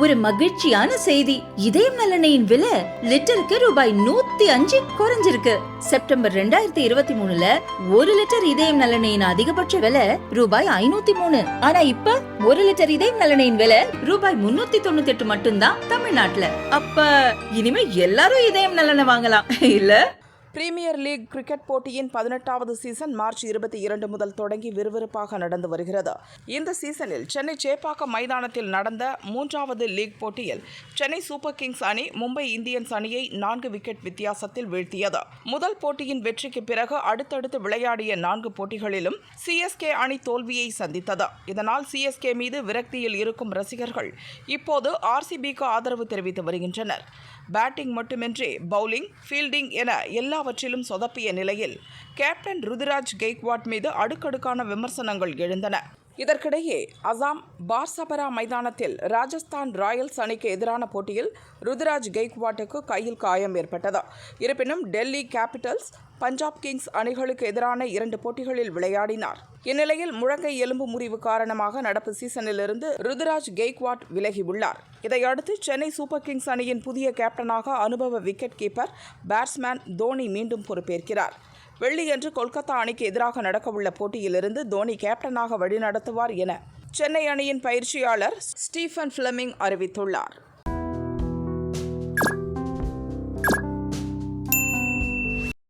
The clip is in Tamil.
ஒரு மகிழ்ச்சியான செய்தி. இதயம் நல்லெண்ணெயின் விலை லிட்டருக்கு ரூபாய் 105 குறைஞ்சிருக்கு. செப்டம்பர் 2023ல 1 லிட்டர் இதயம் நல்லெண்ணெயின் அதிகபட்ச விலை ரூபாய் 503. ஆனா இப்ப 1 லிட்டர் இதயம் நல்லெண்ணெயின் விலை ரூபாய் 398 மட்டும்தான் தமிழ்நாட்டுல. அப்ப இனிமே எல்லாரும் இதயம் நல்லெண்ணெய் வாங்கலாம் இல்ல? பிரீமியர் லீக் கிரிக்கெட் போட்டியின் 18வது சீசன் மார்ச் 22 முதல் தொடங்கி விறுவிறுப்பாக நடந்து வருகிறது. இந்த சீசனில் சென்னை சேப்பாக்கம் மைதானத்தில் நடந்த 3வது லீக் போட்டியில் சென்னை சூப்பர் கிங்ஸ் அணி மும்பை இந்தியன்ஸ் அணியை 4 விக்கெட் வித்தியாசத்தில் வீழ்த்தியது. முதல் போட்டியின் வெற்றிக்கு பிறகு அடுத்தடுத்து விளையாடிய 4 போட்டிகளிலும் சிஎஸ்கே அணி தோல்வியை சந்தித்தது. இதனால் சிஎஸ்கே மீது விரக்தியில் இருக்கும் ரசிகர்கள் இப்போது ஆர்சிபிக்கு ஆதரவு தெரிவித்து வருகின்றனர். பேட்டிங் மட்டுமின்றி பவுலிங், ஃபீல்டிங் என எல்லாவற்றிலும் சொதப்பிய நிலையில் கேப்டன் ருதுராஜ் கெய்க்வாட் மீது அடுக்கடுக்கான விமர்சனங்கள் எழுந்தன. இதற்கிடையே அசாம் பார்சபரா மைதானத்தில் ராஜஸ்தான் ராயல்ஸ் அணிக்கு எதிரான போட்டியில் ருதுராஜ் கெய்க்வாட்டுக்கு கையில் காயம் ஏற்பட்டது. இருப்பினும் டெல்லி கேபிட்டல்ஸ், பஞ்சாப் கிங்ஸ் அணிகளுக்கு எதிரான 2 போட்டிகளில் விளையாடினார். இந்நிலையில் முழங்கை எலும்பு முறிவு காரணமாக நடப்பு சீசனிலிருந்து ருதுராஜ் கெய்க்வாட் விலகியுள்ளார். இதையடுத்து சென்னை சூப்பர் கிங்ஸ் அணியின் புதிய கேப்டனாக அனுபவ விக்கெட் கீப்பர் பேட்ஸ்மேன் தோனி மீண்டும் பொறுப்பேற்கிறார். வெள்ளியன்று கொல்கத்தா அணிக்கு எதிராக நடக்கவுள்ள போட்டியிலிருந்து தோனி கேப்டனாக வழிநடத்துவார் என சென்னை அணியின் பயிற்சியாளர் ஸ்டீஃபன் ஃபிளமிங் அறிவித்துள்ளார்.